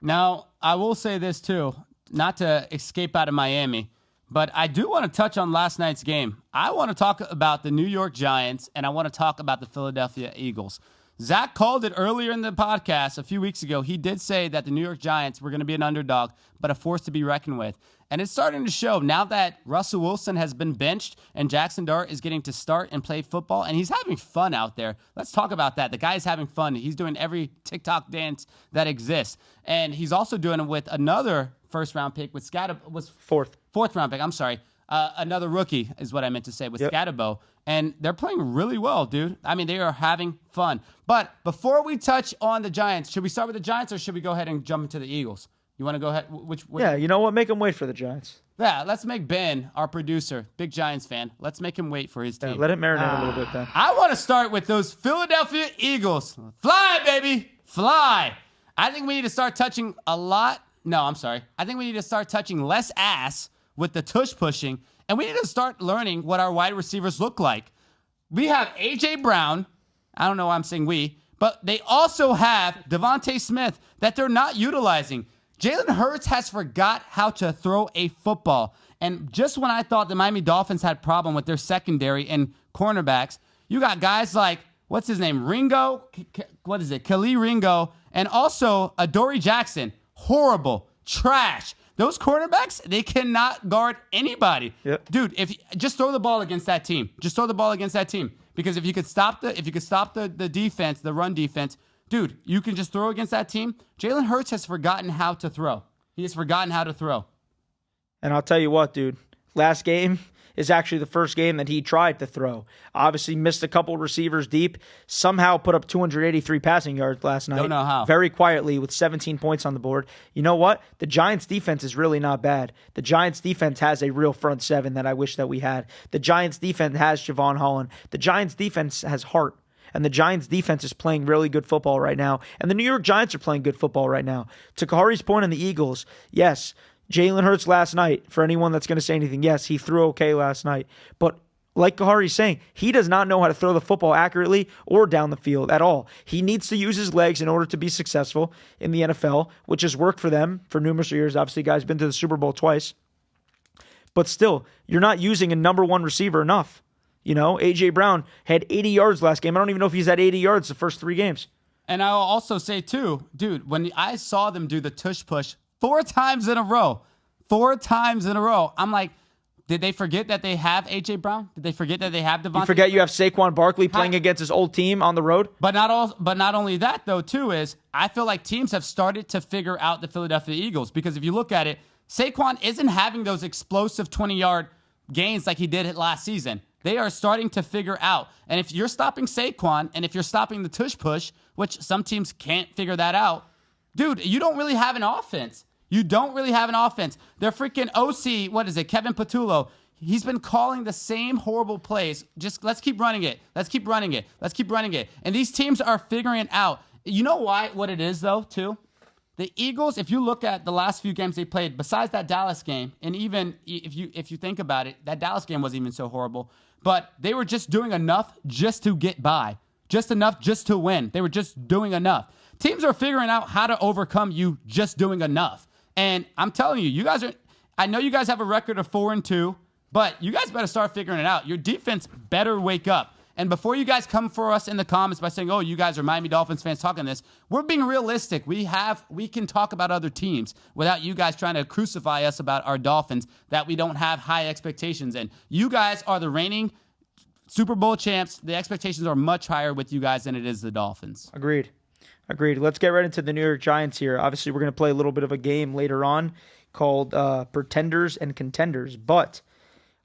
Now, I will say this too, not to escape out of Miami, but I do want to touch on last night's game. I want to talk about the New York Giants, and I want to talk about the Philadelphia Eagles. Zach called it earlier in the podcast a few weeks ago. He did say that the New York Giants were going to be an underdog, but a force to be reckoned with. And it's starting to show now that Russell Wilson has been benched and Jackson Dart is getting to start and play football, and he's having fun out there. Let's talk about that. The guy's having fun. He's doing every TikTok dance that exists. And he's also doing it with another first-round pick with fourth round pick. I'm sorry. Another rookie is what I meant to say with Scatterbo. And they're playing really well, dude. I mean, they are having fun. But before we touch on the Giants, should we start with the Giants or should we go ahead and jump into the Eagles? You want to go ahead? Yeah, you know what? Make them wait for the Giants. Yeah, let's make Ben, our producer, big Giants fan. Let's make him wait for his team. Yeah, let it marinate a little bit then. I want to start with those Philadelphia Eagles. Fly, baby. Fly. I think we need to start touching a lot. No, I'm sorry. I think we need to start touching less ass with the tush pushing, and we need to start learning what our wide receivers look like. We have A.J. Brown. I don't know why I'm saying we, but they also have Devontae Smith that they're not utilizing. Jalen Hurts has forgot how to throw a football. And just when I thought the Miami Dolphins had a problem with their secondary and cornerbacks, you got guys like, what's his name, Ringo? What is it? Khalil Ringo. And also Adoree Jackson. Horrible. Trash. Those cornerbacks, they cannot guard anybody. Yep. Dude, just throw the ball against that team. Just throw the ball against that team. Because if you could stop the defense, the run defense, dude, you can just throw against that team. Jalen Hurts has forgotten how to throw. He has forgotten how to throw. And I'll tell you what, dude. Last game is actually the first game that he tried to throw. Obviously missed a couple receivers deep. Somehow put up 283 passing yards last night. Don't know how. Very quietly with 17 points on the board. You know what? The Giants' defense is really not bad. The Giants' defense has a real front seven that I wish that we had. The Giants' defense has Javon Holland. The Giants' defense has heart. And the Giants' defense is playing really good football right now. And the New York Giants are playing good football right now. To Kahari's point on the Eagles, yes, Jalen Hurts last night, for anyone that's going to say anything, yes, he threw okay last night. But like Kahari's saying, he does not know how to throw the football accurately or down the field at all. He needs to use his legs in order to be successful in the NFL, which has worked for them for numerous years. Obviously, guys been to the Super Bowl twice. But still, you're not using a number one receiver enough. You know, A.J. Brown had 80 yards last game. I don't even know if he's had 80 yards the first 3 games. And I'll also say, too, dude, when I saw them do the tush push 4 times in a row, I'm like, did they forget that they have A.J. Brown? Did they forget that they have Devontae? You forget you have Saquon Barkley playing against his old team on the road? But not only that, though, too, is I feel like teams have started to figure out the Philadelphia Eagles. Because if you look at it, Saquon isn't having those explosive 20-yard gains like he did last season. They are starting to figure out. And if you're stopping Saquon and if you're stopping the tush push, which some teams can't figure that out, dude, you don't really have an offense. You don't really have an offense. Their freaking OC, what is it, Kevin Patullo, he's been calling the same horrible plays. Just let's keep running it. Let's keep running it. Let's keep running it. And these teams are figuring it out. You know what it is, though, too? The Eagles, if you look at the last few games they played, besides that Dallas game, and even if you think about it, that Dallas game wasn't even so horrible, but they were just doing enough just to get by, just enough just to win. They were just doing enough. Teams are figuring out how to overcome you just doing enough. And I'm telling you, I know you guys have a record of 4-2, but you guys better start figuring it out. Your defense better wake up. And before you guys come for us in the comments by saying, oh, you guys are Miami Dolphins fans talking this, we're being realistic. We can talk about other teams without you guys trying to crucify us about our Dolphins that we don't have high expectations in. You guys are the reigning Super Bowl champs. The expectations are much higher with you guys than it is the Dolphins. Agreed. Let's get right into the New York Giants here. Obviously, we're going to play a little bit of a game later on called Pretenders and Contenders, but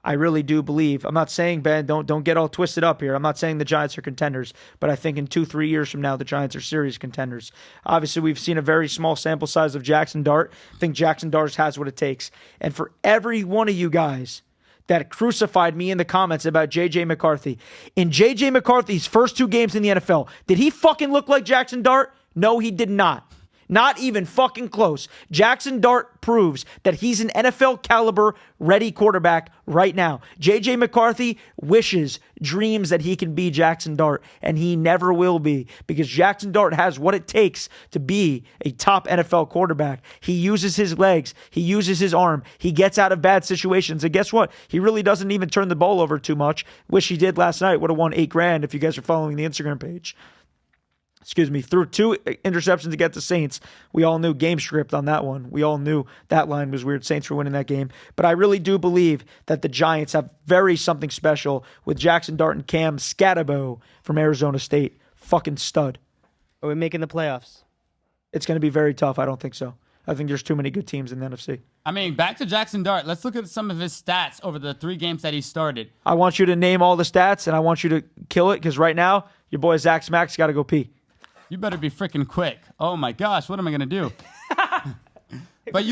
I really do believe, I'm not saying, Ben, don't get all twisted up here. I'm not saying the Giants are contenders, but I think in 2-3 years from now, the Giants are serious contenders. Obviously, we've seen a very small sample size of Jackson Dart. I think Jackson Dart has what it takes. And for every one of you guys that crucified me in the comments about J.J. McCarthy. In J.J. McCarthy's first 2 games in the NFL, did he fucking look like Jackson Dart? No, he did not. Not even fucking close. Jackson Dart proves that he's an NFL caliber ready quarterback right now. J.J. McCarthy wishes, dreams that he can be Jackson Dart, and he never will be, because Jackson Dart has what it takes to be a top NFL quarterback. He uses his legs. He uses his arm. He gets out of bad situations. And guess what? He really doesn't even turn the ball over too much. Wish he did last night. Would have won $8,000 if you guys are following the Instagram page. Threw 2 interceptions against the Saints. We all knew game script on that one. We all knew that line was weird. Saints were winning that game. But I really do believe that the Giants have very something special with Jackson Dart and Cam Scatabo from Arizona State. Fucking stud. Are we making the playoffs? It's going to be very tough. I don't think so. I think there's too many good teams in the NFC. I mean, back to Jackson Dart. Let's look at some of his stats over the 3 games that he started. I want you to name all the stats, and I want you to kill it, because right now, your boy Zach Smackz got to go pee. You better be freaking quick. Oh my gosh, what am I gonna do? But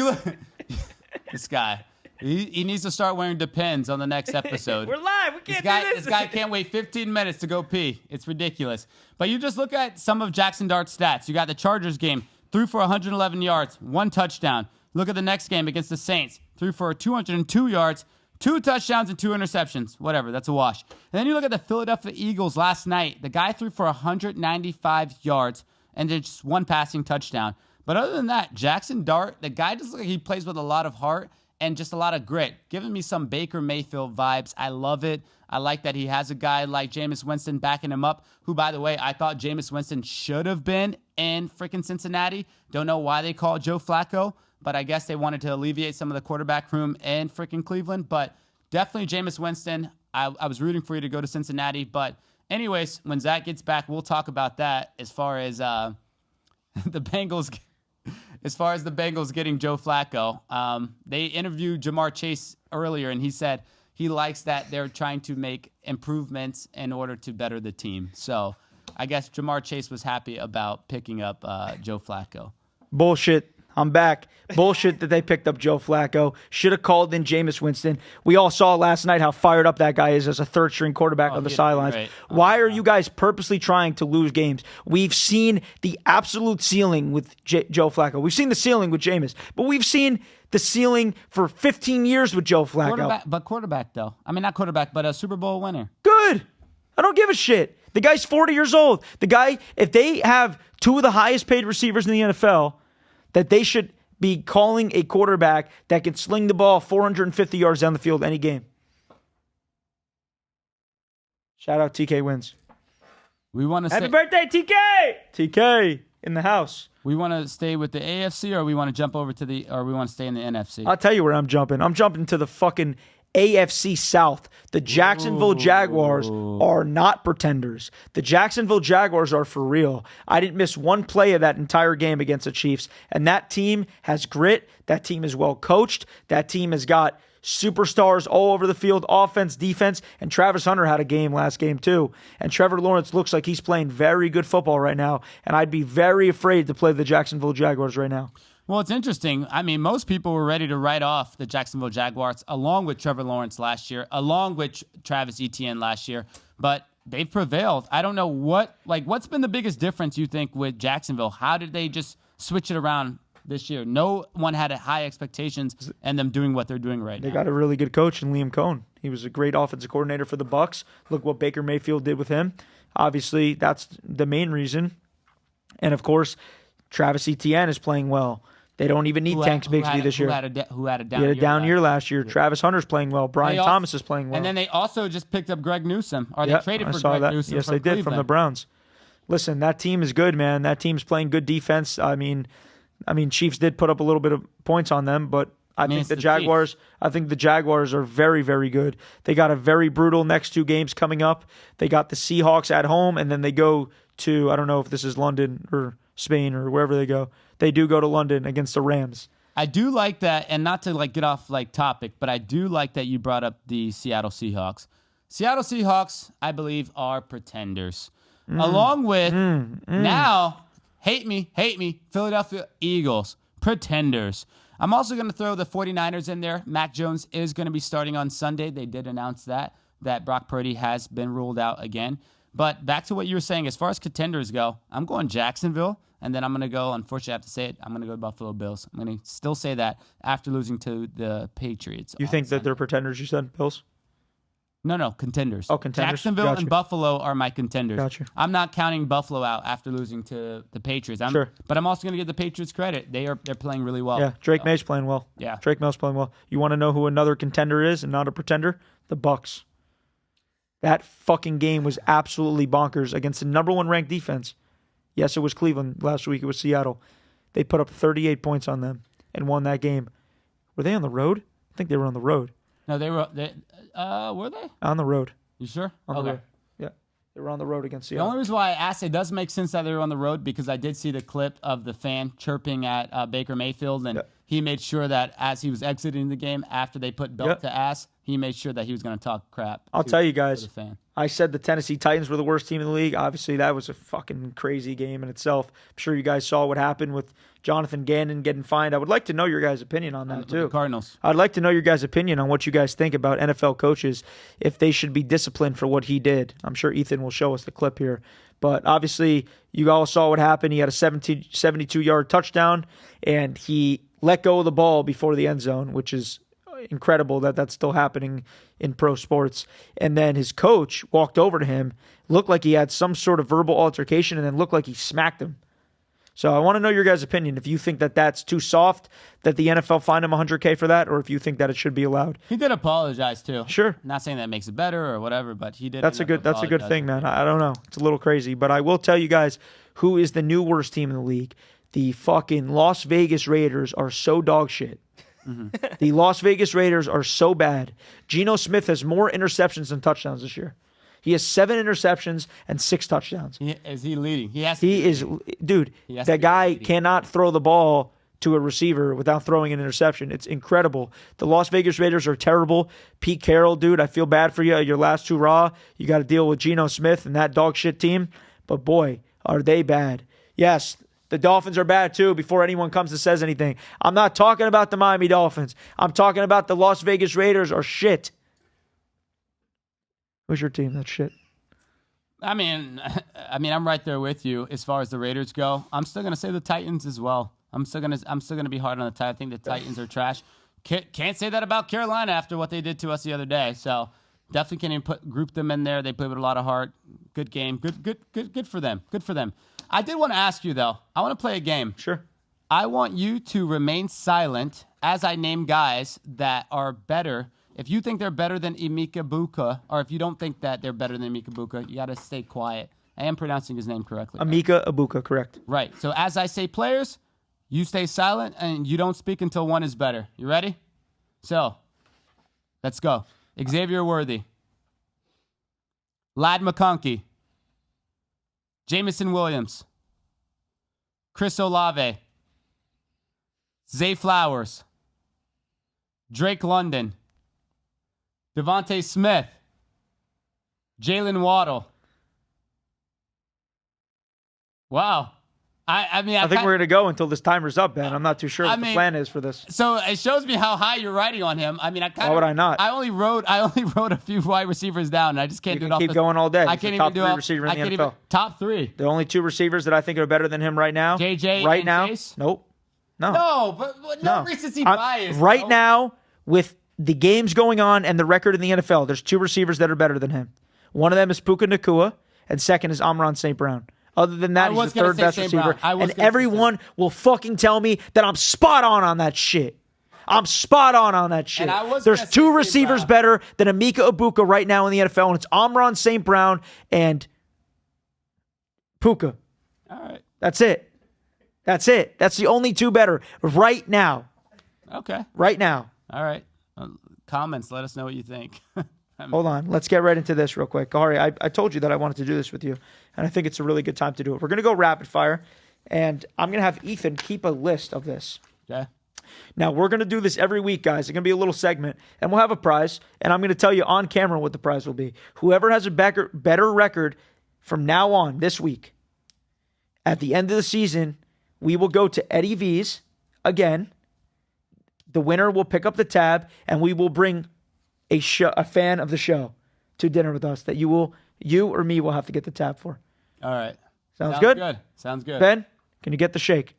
this guy, he needs to start wearing Depends on the next episode. We're live. We can't do this. This guy can't wait 15 minutes to go pee. It's ridiculous. But you just look at some of Jackson Dart's stats. You got the Chargers game, threw for 111 yards, 1 touchdown. Look at the next game against the Saints, threw for 202 yards, 2 touchdowns and 2 interceptions. Whatever, that's a wash. And then you look at the Philadelphia Eagles last night. The guy threw for 195 yards and just 1 passing touchdown. But other than that, Jackson Dart, the guy just looks like he plays with a lot of heart and just a lot of grit, giving me some Baker Mayfield vibes. I love it. I like that he has a guy like Jameis Winston backing him up, who, by the way, I thought Jameis Winston should have been in freaking Cincinnati. Don't know why they call Joe Flacco, but I guess they wanted to alleviate some of the quarterback room in freaking Cleveland. But definitely Jameis Winston. I was rooting for you to go to Cincinnati. But anyways, when Zach gets back, we'll talk about that as far as the Bengals. As far as the Bengals getting Joe Flacco, they interviewed Jamar Chase earlier, and he said he likes that they're trying to make improvements in order to better the team. So I guess Jamar Chase was happy about picking up Joe Flacco. Bullshit. I'm back. Bullshit that they picked up Joe Flacco. Should have called in Jameis Winston. We all saw last night how fired up that guy is as a third-string quarterback on the sidelines. Right. Why are you guys purposely trying to lose games? We've seen the absolute ceiling with Joe Flacco. We've seen the ceiling with Jameis, but we've seen the ceiling for 15 years with Joe Flacco. Quarterback, though. I mean, not quarterback, but a Super Bowl winner. Good. I don't give a shit. The guy's 40 years old. The guy, if they have 2 of the highest paid receivers in the NFL, that they should be calling a quarterback that can sling the ball 450 yards down the field any game. Shout out TK Wins. We want to Happy birthday, TK! TK in the house. We want to stay with the AFC, or we want to jump over to or we want to stay in the NFC. I'll tell you where I'm jumping. I'm jumping to the fucking AFC South. The Jacksonville Jaguars are not pretenders. The Jacksonville Jaguars are for real. I didn't miss one play of that entire game against the Chiefs. And that team has grit. That team is well coached. That team has got superstars all over the field, offense, defense, and Travis Hunter had a game last game too. And Trevor Lawrence looks like he's playing very good football right now. And I'd be very afraid to play the Jacksonville Jaguars right now. Well, it's interesting. I mean, most people were ready to write off the Jacksonville Jaguars along with Trevor Lawrence last year, along with Travis Etienne last year, but they've prevailed. I don't know what's been the biggest difference you think with Jacksonville? How did they just switch it around this year? No one had high expectations and them doing what they're doing right now. They got a really good coach in Liam Cohen. He was a great offensive coordinator for the Bucs. Look what Baker Mayfield did with him. Obviously, that's the main reason. And of course, Travis Etienne is playing well. They don't even need Tanks Bigsby this year. Who had a down year? He had a down year last year. Travis Hunter's playing well. Brian Thomas is playing well. And then they also just picked up Greg Newsome. Or they traded for Greg Newsome. Yes, they did from the Browns. Listen, that team is good, man. That team's playing good defense. I mean, Chiefs did put up a little bit of points on them, but I think the Jaguars are very, very good. They got a very brutal next 2 games coming up. They got the Seahawks at home, and then they go to, I don't know if this is London or Spain or wherever they go. They do go to London against the Rams. I do like that, and not to get off topic, but I do like that you brought up the Seattle Seahawks. Seattle Seahawks, I believe, are pretenders. Along with now, hate me, Philadelphia Eagles. pretenders. I'm also going to throw the 49ers in there. Mac Jones is going to be starting on Sunday. They did announce that Brock Purdy has been ruled out again. But back to what you were saying, as far as contenders go, I'm going Jacksonville, and then I'm going to go, unfortunately I have to say it, I'm going to go Buffalo Bills. I'm going to still say that after losing to the Patriots. You think that they're pretenders, you said, Bills? No, contenders. Oh, contenders. Jacksonville Gotcha. and Buffalo are my contenders. Gotcha. I'm not counting Buffalo out after losing to the Patriots. Sure. But I'm also going to give the Patriots credit. They're playing really well. Yeah, Drake May's playing well. Yeah. Drake May's playing well. You want to know who another contender is and not a pretender? The Bucks. That fucking game was absolutely bonkers against the number 1 ranked defense. Yes, it was Cleveland. Last week it was Seattle. They put up 38 points on them and won that game. Were they on the road? I think they were on the road. No, were they? On the road. You sure? On the road. Yeah. They were on the road against The Seattle. only reason why I asked, it does make sense that they were on the road because I did see the clip of the fan chirping at Baker Mayfield, and he made sure that as he was exiting the game after they put belt to ass, he made sure that he was going to talk crap. I'll tell you guys, the fan. I said the Tennessee Titans were the worst team in the league. Obviously, that was a fucking crazy game in itself. I'm sure you guys saw what happened with Jonathan Gannon getting fined. I would like to know your guys' opinion on that, too. The Cardinals. I'd like to know your guys' opinion on what you guys think about NFL coaches, if they should be disciplined for what he did. I'm sure Ethan will show us the clip here. But obviously, you all saw what happened. He had a 72-yard touchdown, and he let go of the ball before the end zone, which is incredible that that's still happening in pro sports. And then his coach walked over to him, looked like he had some sort of verbal altercation, and then looked like he smacked him. So I want to know your guys' opinion. If you think that that's too soft, that the NFL fined him $100K for that, or if you think that it should be allowed. He did apologize too. Sure. Not saying that makes it better or whatever, but he did. That's a good thing, man. I don't know. It's a little crazy, but I will tell you guys who is the new worst team in the league. The fucking Las Vegas Raiders are so dog shit. The Las Vegas Raiders are so bad. Geno Smith has more interceptions than touchdowns this year. He has 7 interceptions and 6 touchdowns. Is he leading? Dude, that guy cannot throw the ball to a receiver without throwing an interception. It's incredible. The Las Vegas Raiders are terrible. Pete Carroll, dude, I feel bad for you. Your last hurrah, you got to deal with Geno Smith and that dog shit team. But boy, are they bad. Yes, the Dolphins are bad too before anyone comes and says anything. I'm not talking about the Miami Dolphins. I'm talking about the Las Vegas Raiders are shit. Who's your team? That's shit. I mean, I'm right there with you as far as the Raiders go. I'm still gonna say the Titans as well. I'm still gonna be hard on the Titans. I think the Titans are trash. Can't say that about Carolina after what they did to us the other day. So definitely can't even group them in there. They played with a lot of heart. Good game. Good for them. Good for them. I did want to ask you though. I want to play a game. Sure. I want you to remain silent as I name guys that are better. If you think they're better than Emeka Buka, or if you don't think that they're better than Emeka Buka, you got to stay quiet. I am pronouncing his name correctly. Emeka Ibuka, correct. Right. So as I say players, you stay silent and you don't speak until one is better. You ready? So, let's go. Xavier Worthy. Lad McConkey. Jamison Williams. Chris Olave. Zay Flowers. Drake London. Devontae Smith. Jalen Waddle. Wow. I think we're going to go until this timer's up, Ben. I'm not too sure what the plan is for this. So it shows me how high you're writing on him. I mean, Why would I not? I only wrote a few wide receivers down, and I just can't do it off keep going all day. I He's can't the even top do three it. receiver in the NFL. Top 3. The only 2 receivers that I think are better than him right now. JJ right and now. Chase? Nope. No. No, but no recency bias. Right bro. now, with the games going on and the record in the NFL, there's 2 receivers that are better than him. One of them is Puka Nacua, and second is Amon St. Brown. Other than that, he's the 3rd best receiver. And everyone will fucking tell me that I'm spot on that shit. I'm spot on that shit. There's 2 receivers better than Emeka Ibuka right now in the NFL, and it's Amon St. Brown and Puka. All right. That's it. That's the only 2 better right now. Okay. Right now. All right. Comments. Let us know what you think. Hold on. Let's get right into this real quick. Ari, I told you that I wanted to do this with you, and I think it's a really good time to do it. We're going to go rapid fire, and I'm going to have Ethan keep a list of this. Okay. Now, we're going to do this every week, guys. It's going to be a little segment, and we'll have a prize, and I'm going to tell you on camera what the prize will be. Whoever has a better record from now on this week, at the end of the season, we will go to Eddie V's again, the winner will pick up the tab, and we will bring a fan of the show to dinner with us that you or me will have to get the tab for. All right. Sounds good? Sounds good. Ben, can you get the shake?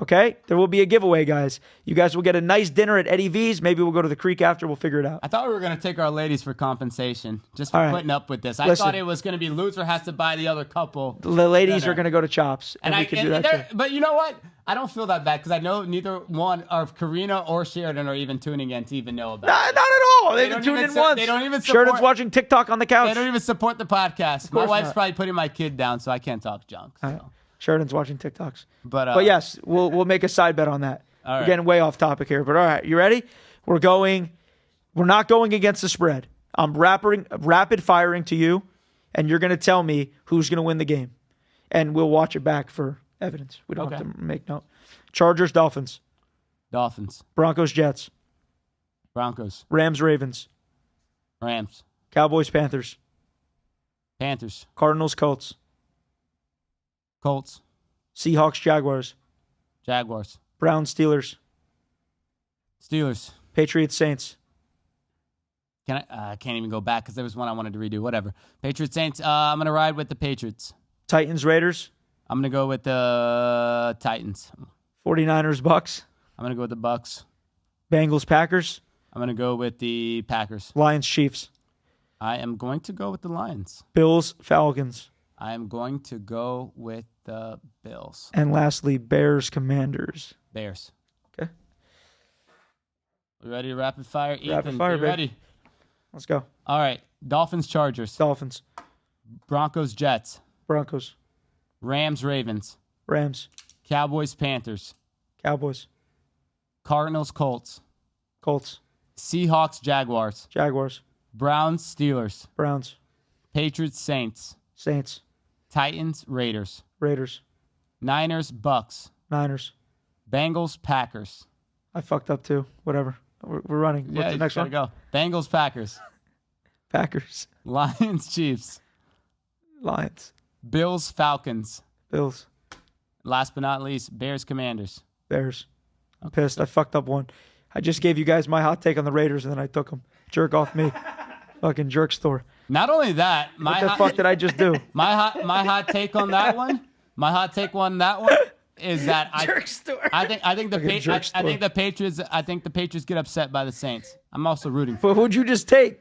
Okay? There will be a giveaway, guys. You guys will get a nice dinner at Eddie V's. Maybe we'll go to the creek after. We'll figure it out. I thought we were going to take our ladies for compensation just for putting up with this. I thought it was going to be loser has to buy the other couple. The ladies are going to go to Chops, and we can do that too. But you know what? I don't feel that bad because I know neither one of Karina or Sheridan are even tuning in to even know about it. Not at all. They haven't tuned in once. They don't even support. Sheridan's watching TikTok on the couch. They don't even support the podcast. My wife's probably putting my kid down, so I can't talk junk. So. Sheridan's watching TikToks. But yes, we'll make a side bet on that. All right. We're getting way off topic here, but all right, you ready? We're not going against the spread. I'm rapid firing to you, and you're going to tell me who's going to win the game, and we'll watch it back for evidence. We don't have to make note. Chargers, Dolphins. Dolphins. Broncos, Jets. Broncos. Rams, Ravens. Rams. Cowboys, Panthers. Panthers. Cardinals, Colts. Colts. Seahawks, Jaguars. Jaguars. Browns, Steelers. Steelers. Patriots, Saints. I can't even go back because there was one I wanted to redo. Whatever. Patriots, Saints. I'm going to ride with the Patriots. Titans, Raiders. I'm going to go with the Titans. 49ers, Bucks. I'm going to go with the Bucks. Bengals, Packers. I'm going to go with the Packers. Lions, Chiefs. I am going to go with the Lions. Bills, Falcons. I am going to go with the Bills. And lastly, Bears, Commanders. Bears. Okay. We ready to rapid fire? Ethan, rapid fire, you ready? Let's go. All right. Dolphins, Chargers. Dolphins. Broncos, Jets. Broncos. Rams, Ravens. Rams. Cowboys, Panthers. Cowboys. Cardinals, Colts. Colts. Seahawks, Jaguars. Jaguars. Browns, Steelers. Browns. Patriots, Saints. Saints. Titans, Raiders. Raiders. Niners, Bucks. Niners. Bengals, Packers. I fucked up too. Whatever. We're running. What's Yeah, the next one? Go. Bengals, Packers. Packers. Lions, Chiefs. Lions. Bills, Falcons. Bills. Last but not least, Bears, Commanders. Bears. I'm pissed. I fucked up one. I just gave you guys my hot take on the Raiders, and then I took them. Jerk off me. Fucking jerk store. Not only that, what the fuck did I just do? My hot take on that one. My hot take on that one is that jerk store. I think the Patriots get upset by the Saints. I'm also rooting for. But who'd you just take?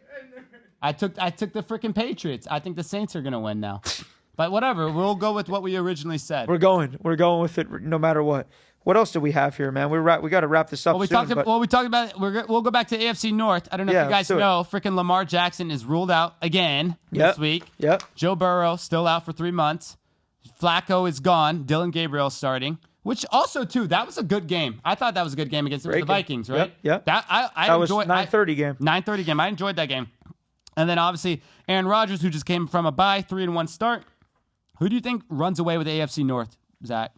I took the freaking Patriots. I think the Saints are gonna win now. But whatever, we'll go with what we originally said. We're going with it no matter what. What else do we have here, man? We got to wrap this up. We talked about. We'll go back to AFC North. I don't know if you guys know. Freaking Lamar Jackson is ruled out again this week. Yep. Joe Burrow still out for 3 months. Flacco is gone. Dylan Gabriel starting. Which also too, that was a good game. I thought that was a good game against the Vikings, right? Yep. That was 9:30 game. 9:30 game. I enjoyed that game. And then obviously Aaron Rodgers, who just came from a bye, 3-1 start. Who do you think runs away with the AFC North, Zach?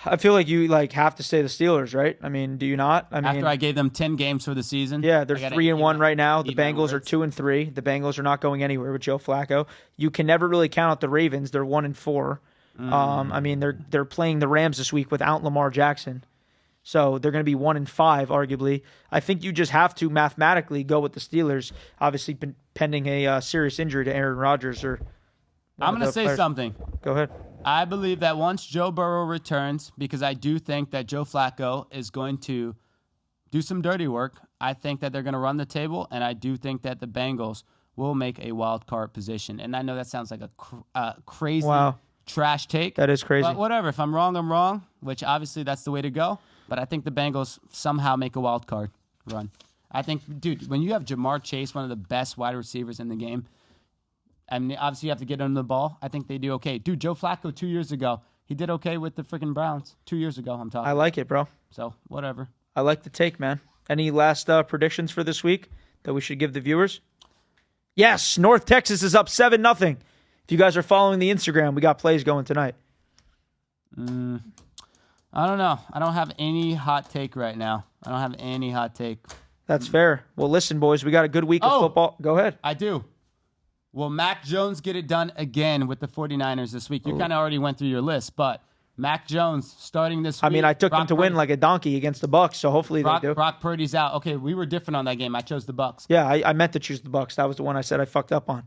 I feel like you have to say the Steelers, right? I mean, do you not? After I gave them 10 games for the season. Yeah, they're 3-1 right now. The Bengals are 2-3. The Bengals are not going anywhere with Joe Flacco. You can never really count out the Ravens. They're 1-4. I mean, they're playing the Rams this week without Lamar Jackson. So they're going to be 1-5, arguably. I think you just have to mathematically go with the Steelers, obviously pending a serious injury to Aaron Rodgers or I'm going to say something. Go ahead. I believe that once Joe Burrow returns, because I do think that Joe Flacco is going to do some dirty work, I think that they're going to run the table, and I do think that the Bengals will make a wild card position. And I know that sounds like a crazy trash take. That is crazy. But whatever. If I'm wrong, which obviously that's the way to go. But I think the Bengals somehow make a wild card run. I think, dude, when you have Jamar Chase, one of the best wide receivers in the game, I mean, obviously you have to get under the ball. I think they do okay. Dude, Joe Flacco 2 years ago, he did okay with the freaking Browns. 2 years ago, I'm talking. I like it, bro. So, whatever. I like the take, man. Any last predictions for this week that we should give the viewers? Yes, North Texas is up 7-0. If you guys are following the Instagram, we got plays going tonight. I don't know. I don't have any hot take right now. I don't have any hot take. That's fair. Well, listen, boys, we got a good week of football. Go ahead. I do. Will Mac Jones get it done again with the 49ers this week? You kind of already went through your list, but Mac Jones starting this week. I mean, I took them Brock to win Purdy. like a donkey against the Bucks, so hopefully they do. Brock Purdy's out. Okay, we were different on that game. I chose the Bucks. Yeah, I meant to choose the Bucks. That was the one I said I fucked up on.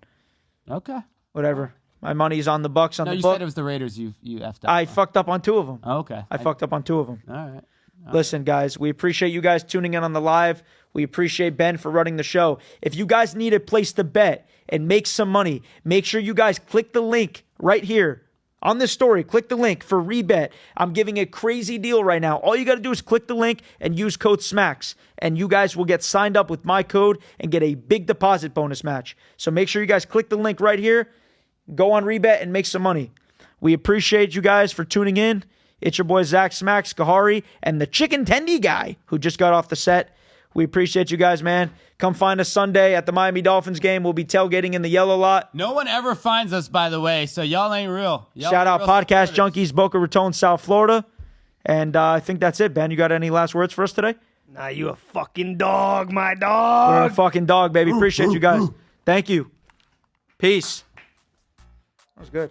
Okay. Whatever. My money's on the Bucks on No, the you book. said it was the Raiders you effed up. I fucked up on 2 of them. Okay. I fucked up on 2 of them. All right. Listen, guys, we appreciate you guys tuning in on the live. We appreciate Ben for running the show. If you guys need a place to bet and make some money, make sure you guys click the link right here on this story. Click the link for Rebet. I'm giving a crazy deal right now. All you got to do is click the link and use code Smackz, and you guys will get signed up with my code and get a big deposit bonus match. So make sure you guys click the link right here. Go on Rebet and make some money. We appreciate you guys for tuning in. It's your boy Zach Smackz, Kahari, and the chicken tendy guy who just got off the set. We appreciate you guys, man. Come find us Sunday at the Miami Dolphins game. We'll be tailgating in the yellow lot. No one ever finds us, by the way, so y'all ain't real. Y'all Shout ain't out real Podcast supporters. Junkies, Boca Raton, South Florida. And I think that's it, Ben. You got any last words for us today? Nah, you a fucking dog, my We're dog. a fucking dog, baby. Appreciate you guys. Thank you. Peace. That was good.